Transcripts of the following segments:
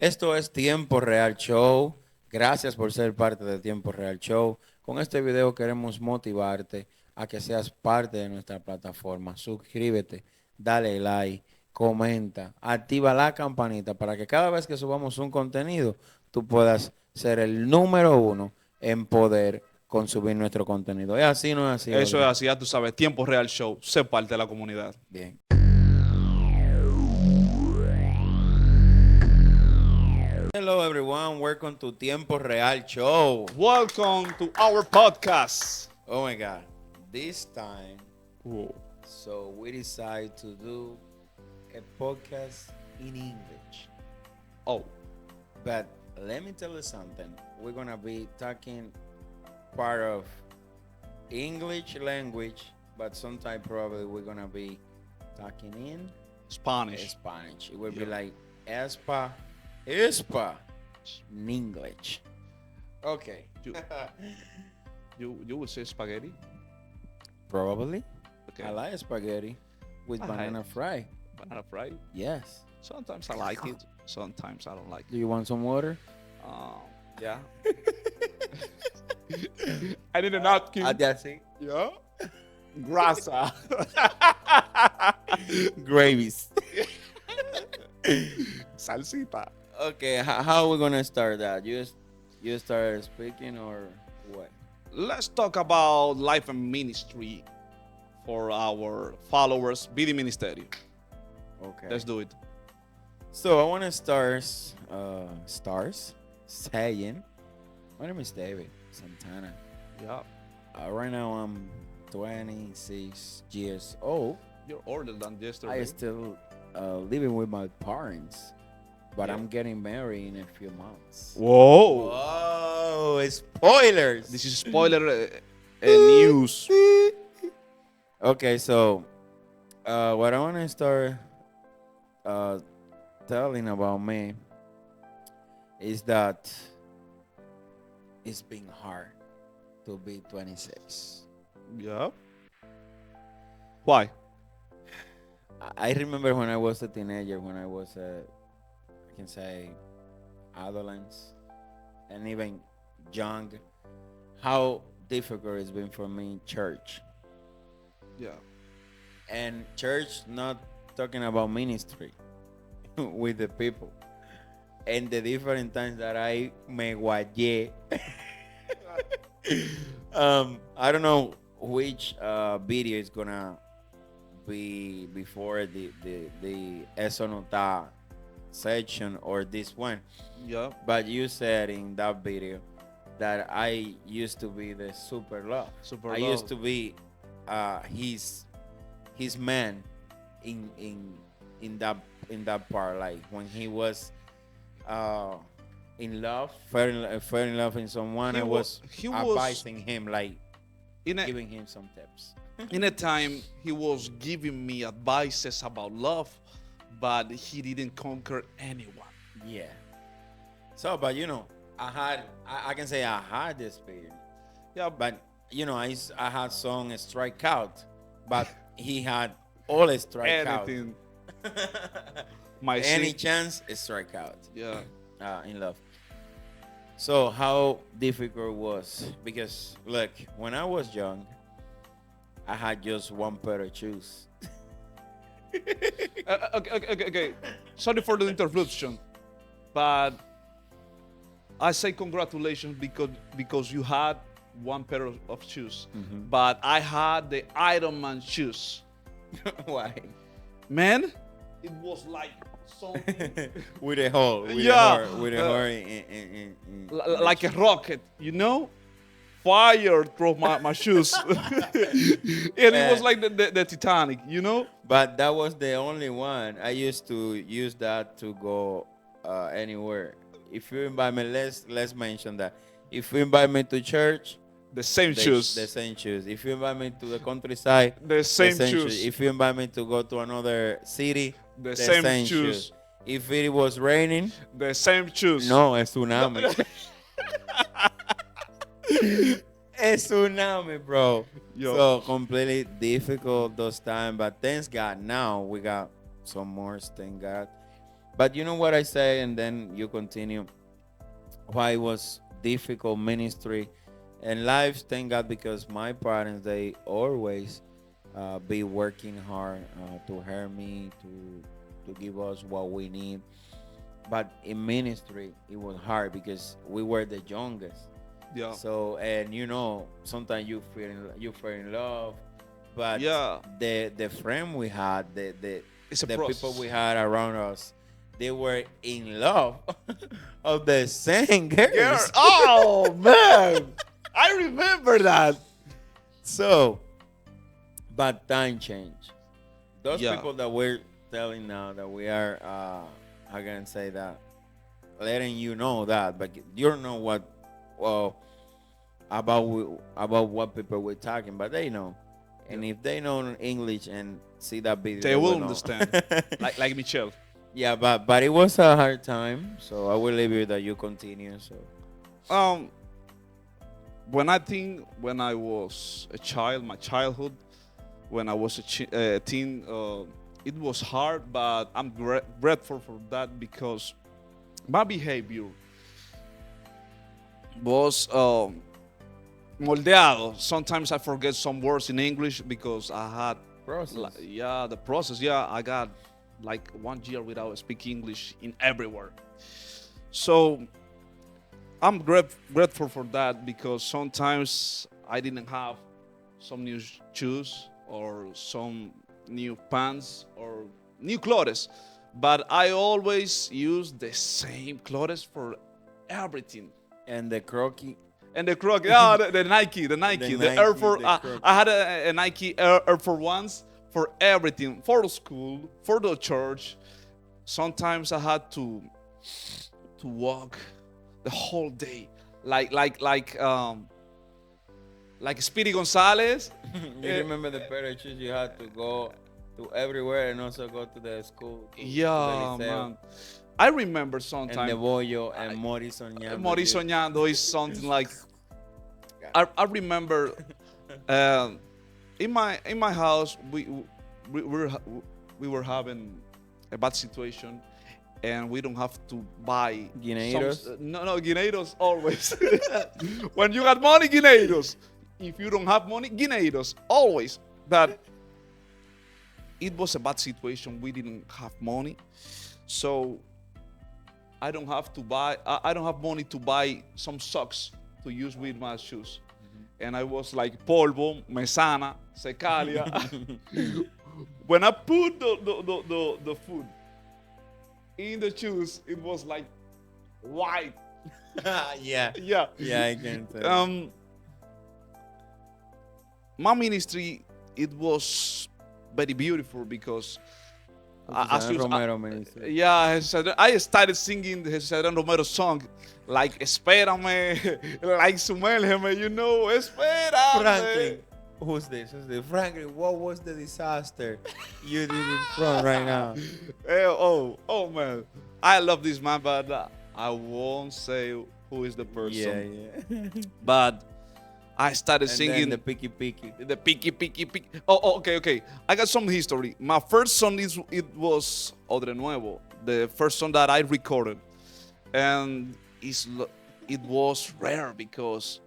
Esto es Tiempo Real Show. Gracias por ser parte de Tiempo Real Show. Con este video queremos motivarte a que seas parte de nuestra plataforma. Suscríbete, dale like, comenta, activa la campanita para que cada vez que subamos un contenido, tú puedas ser el número uno en poder consumir nuestro contenido. ¿Es así o no es así, Eso Odre? es así, ya tú sabes, Tiempo Real Show, sé parte de la comunidad. Bien. Hello everyone, welcome to Tiempo Real Show. Welcome to our podcast. Oh my God, this time, Whoa. so we decided to do a podcast in English. Oh, But let me tell you something. We're gonna be talking part of English language, but sometime probably we're gonna be talking in Spanish. Spanish. It will be Yeah. like espa in English. Okay. You would say spaghetti? Probably. Okay. I like spaghetti with I banana fry. Banana fry? Yes. Sometimes I like it, sometimes I don't like Do it. you want some water? Yeah. I need a napkin. That's it. Yeah. Grasa. Gravies. Salsita. Okay, how are we gonna start that? You start speaking or what? Let's talk about life and ministry for our followers, BD Ministerio. Okay. Let's do it. So I want to saying. My name is David Santana. Yeah. Right now I'm 26 years old. You're older than yesterday. I still living with my parents, but Yeah. I'm getting married in a few months. Whoa. Whoa! Spoilers. This is spoiler news. Okay, so what I want to start telling about me is that it's been hard to be 26. Yeah. Why? I remember when I was a teenager, when I was I can say adolescence and even young, how difficult it's been for me in church. Yeah. And church, not talking about ministry with the people. And the different times that I me guayé. I don't know which video is gonna be before the Eso no ta section or this one. Yeah. But you said in that video that I used to be the super love. Super I love. used to be his man in that part, like when he was in love, fell in love in someone. I was he was advising him, like in a giving him some tips. in a time he was giving me advices about love, but he didn't conquer anyone. Yeah. So, but I can say I had this experience. Yeah. But I had song strike out, but he had all strike out. Anything. My Any sin- chance strike out. Yeah. In love. So how difficult was, because look, when I was young, I had just one pair of shoes. Okay. Sorry for the interruption, but I say congratulations because you had one pair of shoes, but I had the Iron Man shoes. Why? Man, it was like something With a hole. With Yeah. With a hole in like a rocket, you know? Fire through my shoes. And it was like the Titanic, you know? But that was the only one. I used to use that to go anywhere. If you invite me, let's mention that. If you invite me to church, The same shoes. the same shoes. If you invite me to the countryside, The same shoes. If you invite me to go to another city, The same shoes. If it was raining, The same shoes. no, es tsunami. Es tsunami, bro. Yo. So completely difficult those times, but thanks God now we got some more. Thank God. But you know what I say, and then you continue. Why it was difficult ministry and life. Thank God, because my parents they always be working hard to help me to give us what we need. But in ministry, it was hard because we were the youngest. Yeah. So and sometimes you feel in love, but Yeah. the friend we had, It's a the people process. we had around us, they were in love of the same girls. Oh man, I remember that. So, but time change. Those Yeah. people that we're telling now that we are, how can I say that, letting you know that, but you don't know what, well, about what people we're talking, but they know. And if they know English and see that video, They will know. understand. like Michelle. Yeah, but it was a hard time, so I will leave you that you continue. So Um, when I was a child, my childhood, when I was a teen, it was hard, but I'm grateful for that because my behavior was moldeado. Sometimes I forget some words in English because I had, process. the process. Yeah, I got like 1 year without speaking English in everywhere. So I'm grateful for that because sometimes I didn't have some new shoes or some new pants or new clothes, but I always use the same clothes for everything. And the croquis. And the Croc, yeah, the Nike, the Nike, the Air Nike, Force. the Croc. I had a Nike Air Force Ones for everything, for the school, for the church. Sometimes I had to walk the whole day, like Speedy Gonzalez. You remember the pair of shoes you had to go to everywhere and also go to the school? To the Yeah, liceo, man. I remember And the sometimes bollo and Mori soñando. Mori Soñando is something like. I remember in my house we were having a bad situation, and we don't have to buy Guineiros? no guineiros always. When you got money, guineiros. If you don't have money, guineiros always. But it was a bad situation. We didn't have money, so I don't have to buy. I don't have money to buy some socks to use with my shoes. And I was like polvo, mesana, secalia. When I put the food in the shoes, it was like white. Yeah. Yeah. Yeah, I can tell. My ministry, it was very beautiful because as you- Romero ministry. yeah, I started singing the Cesar Romero song, like Espérame, like Sumélgeme, Espérame. Franklin. Who's this? Franklin, what was the disaster you did in front right now? Oh man, I love this man, but I won't say who is the person. Yeah. But I started And singing then the picky picky. the picky. Okay. I got some history. My first song it was Odre Nuevo, the first song that I recorded, and it was rare because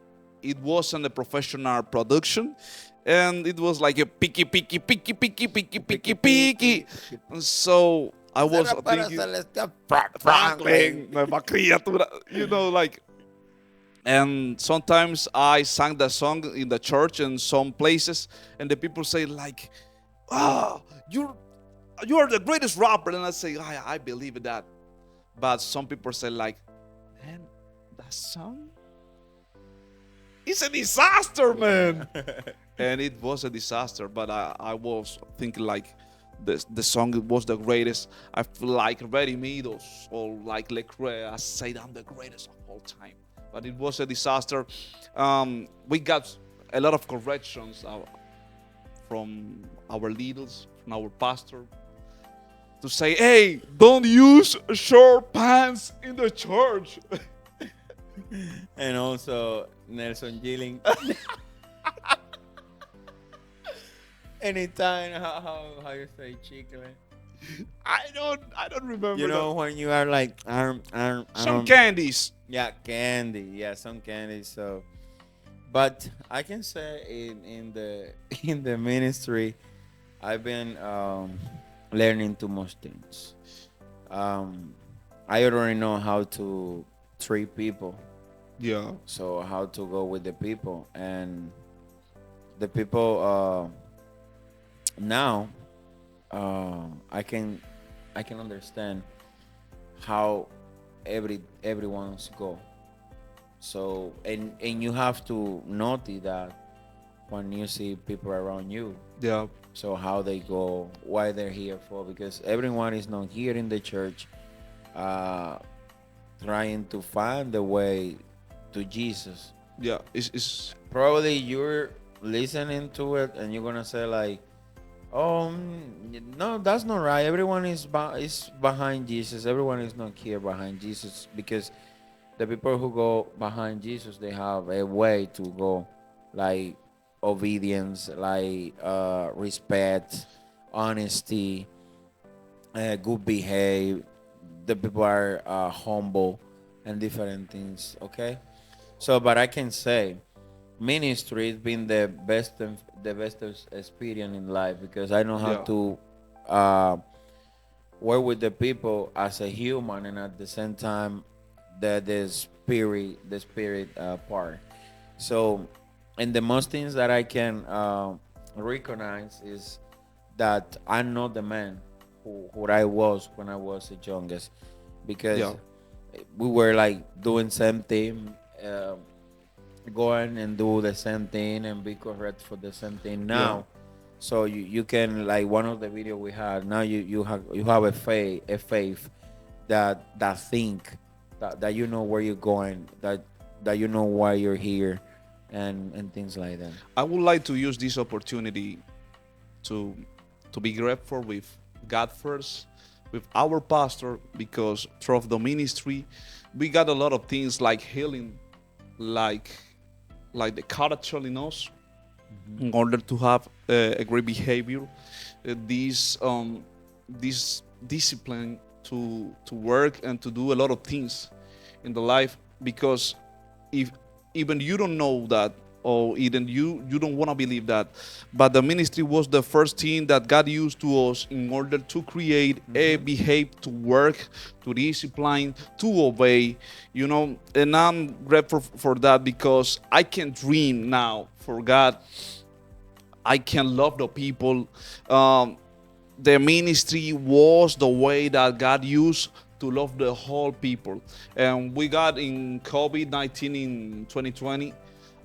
it wasn't a professional production, and it was like a picky. And so I was thinking, Franklin, nueva criatura, like. And sometimes I sang that song in the church and some places, and the people say like, you are the greatest rapper," and I say, I believe in that. But some people say like, "Man, that song is a disaster, man." And it was a disaster, but I was thinking like the song was the greatest. I feel like Redimidos or like Lecrae, I say I'm the greatest of all time. But it was a disaster. We got a lot of corrections from our leaders, from our pastor, to say, "Hey, don't use short pants in the church." And also Nelson Gilling. Anytime, how you say chicle? I don't remember You know when you are like some candies. yeah, candy, yeah, some candy. So, but I can say in the in the ministry, I've been learning too much things. Um, I already know how to treat people, Yeah, so how to go with the people and the people. Now, I can understand how everyone's go. So and you have to notice that when you see people around you. yeah, So how they go, why they're here for, because everyone is not here in the church, uh, trying to find the way to Jesus. yeah. It's Probably you're listening to it and you're gonna say like, "Oh, no, that's not right. Everyone is behind Jesus. Everyone is not here behind Jesus because the people who go behind Jesus, they have a way to go, like obedience, like respect, honesty, good behave. The people are humble and different things. Okay, so but I can say ministry has been the best experience in life because I know how yeah. to uh, work with the people as a human and at the same time the spirit part. So, and the most things that I can recognize is that I'm not the man who I was when I was the youngest, Yeah. because we were like doing same thing, going and do the same thing and be correct for the same thing Yeah. now. So you can, like one of the video we had now, you have a faith that think that you know where you're going, that you know why you're here, and things like that. I would like to use this opportunity to be grateful with God first, with our pastor, because through the ministry, we got a lot of things like healing, like the character in us, in order to have a great behavior, this discipline to work and to do a lot of things in the life. Because if even you don't know that, or even you don't want to believe that, but the ministry was the first thing that God used to us in order to create a behave, to work, to discipline, to obey, and I'm grateful for that, because I can dream now for God. I can love the people. um, the ministry was the way that God used to love the whole people. And we got in COVID-19 in 2020.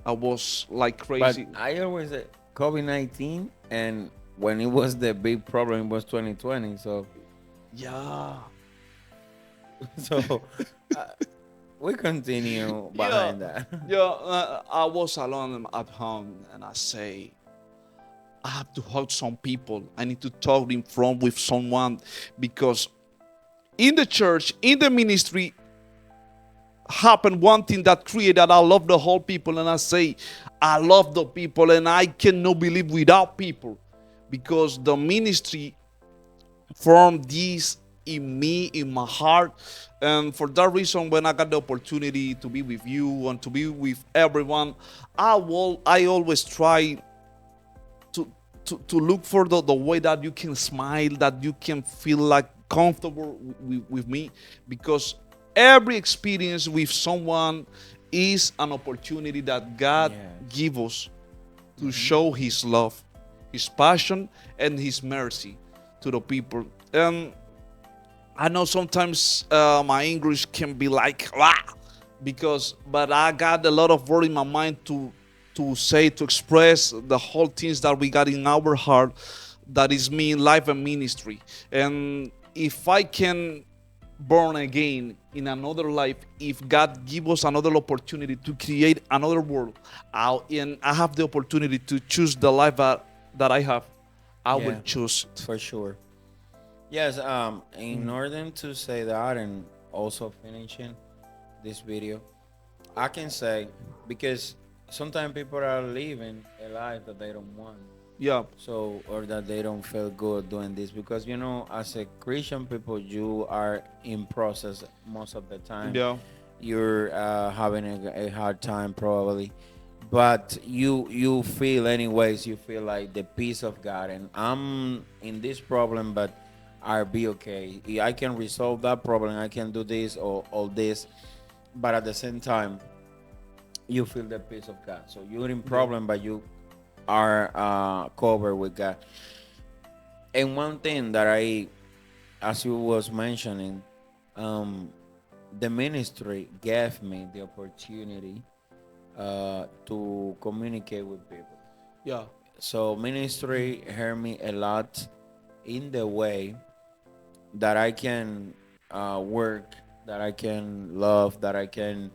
I was like But crazy. I always say COVID-19, and when it was the big problem, it was 2020. So Yeah. so uh, we continue Yeah. behind that. Yeah. I was alone at home, and I say, I have to hug some people. I need to talk in front with someone, because in the church, in the ministry, happened one thing that created that I love the whole people. And I say, I love the people, and I cannot believe without people, because the ministry formed this in me, in my heart. And for that reason, when I got the opportunity to be with you and to be with everyone, I always try to to look for the way that you can smile, that you can feel like comfortable with me, because every experience with someone is an opportunity that God Yes. gives us to show His love, His passion, and His mercy to the people. And I know sometimes my English can be like, but I got a lot of word in my mind to say, to express the whole things that we got in our heart, that is me, life and ministry. And if I can born again in another life, if God give us another opportunity to create another world, and I have the opportunity to choose the life that I have, I will Yeah, choose it. for sure. Yes, in order to say that and also finishing this video, I can say, because sometimes people are living a life that they don't want. Yeah. So, or that they don't feel good doing this, because you know, as a Christian people, you are in process most of the time. Yeah. You're having a hard time probably, but you feel anyways. You feel like the peace of God, and I'm in this problem, but I'll be okay. I can resolve that problem. I can do this or all this, but at the same time, you feel the peace of God. So you're in problem, but you are covered with God. And one thing that as you was mentioning, um, the ministry gave me the opportunity to communicate with people. Yeah. So ministry helped me a lot in the way that I can work, that I can love, that I can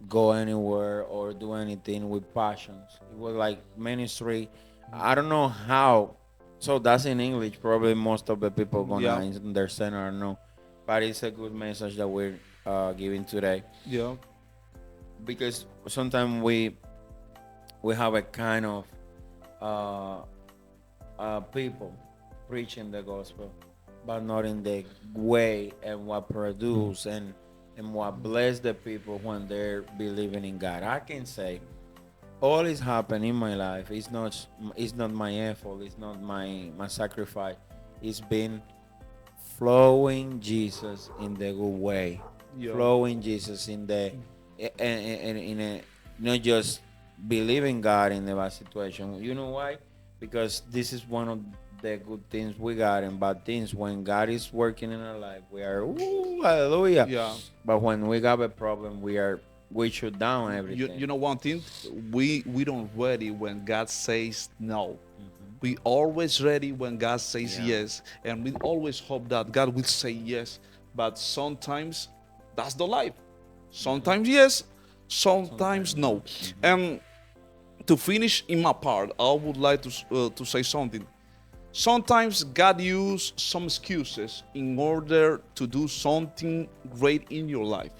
go anywhere or do anything with passions. It was like ministry. I don't know how. So that's in English. Probably most of the people gonna Yeah. understand or know, but it's a good message that we're giving today, Yeah. because sometimes we have a kind of uh, people preaching the gospel, but not in the way and what produce and what bless the people when they're believing in God. I can say all is happening in my life. It's not my effort. It's not my sacrifice. It's been flowing Jesus in the good way, Yeah. flowing Jesus in the in a, not just believing God in the bad situation. You know why? Because this is one of the good things we got and bad things. When God is working in our life, we are ooh, hallelujah. Yeah. But when we got a problem, we shut down everything. You know one thing, we don't ready when God says no. We always ready when God says Yeah. yes, and we always hope that God will say yes. But sometimes that's the life. Sometimes yes, sometimes no. And to finish in my part, I would like to say something. Sometimes God uses some excuses in order to do something great in your life.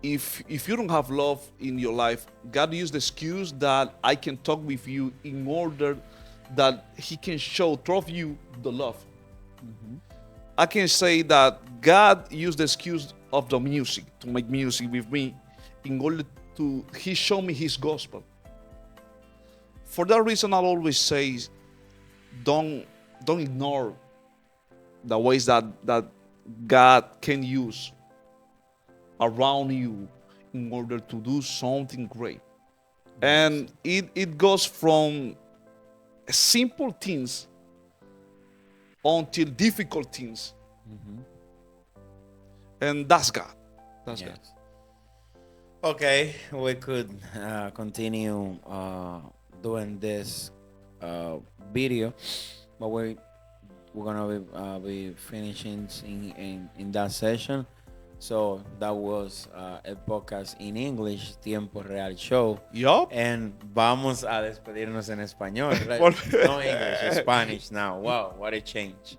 If you don't have love in your life, God used the excuse that I can talk with you in order that He can show through you the love. I can say that God used the excuse of the music to make music with me in order to He show me His gospel. For that reason, I'll always say, don't ignore the ways that God can use around you in order to do something great. And it goes from simple things until difficult things. And that's God. That's God. Yes. Okay, we could continue doing this video, but we're gonna be finishing in that session. So that was el podcast in English, TiempoRealShow. Yup. And vamos a despedirnos en español. Right? No English, Spanish now. Wow, what a change.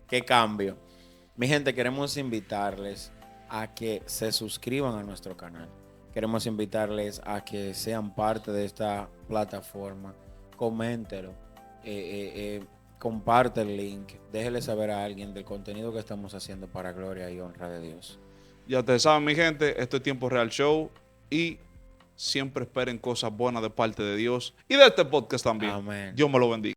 Qué cambio. Mi gente, queremos invitarles a que se suscriban a nuestro canal. Queremos invitarles a que sean parte de esta plataforma. Coméntelo. Comparte el link. Déjele saber a alguien del contenido que estamos haciendo para gloria y honra de Dios. Ya ustedes saben, mi gente, esto es Tiempo Real Show y siempre esperen cosas buenas de parte de Dios y de este podcast también. Amén. Dios me lo bendiga.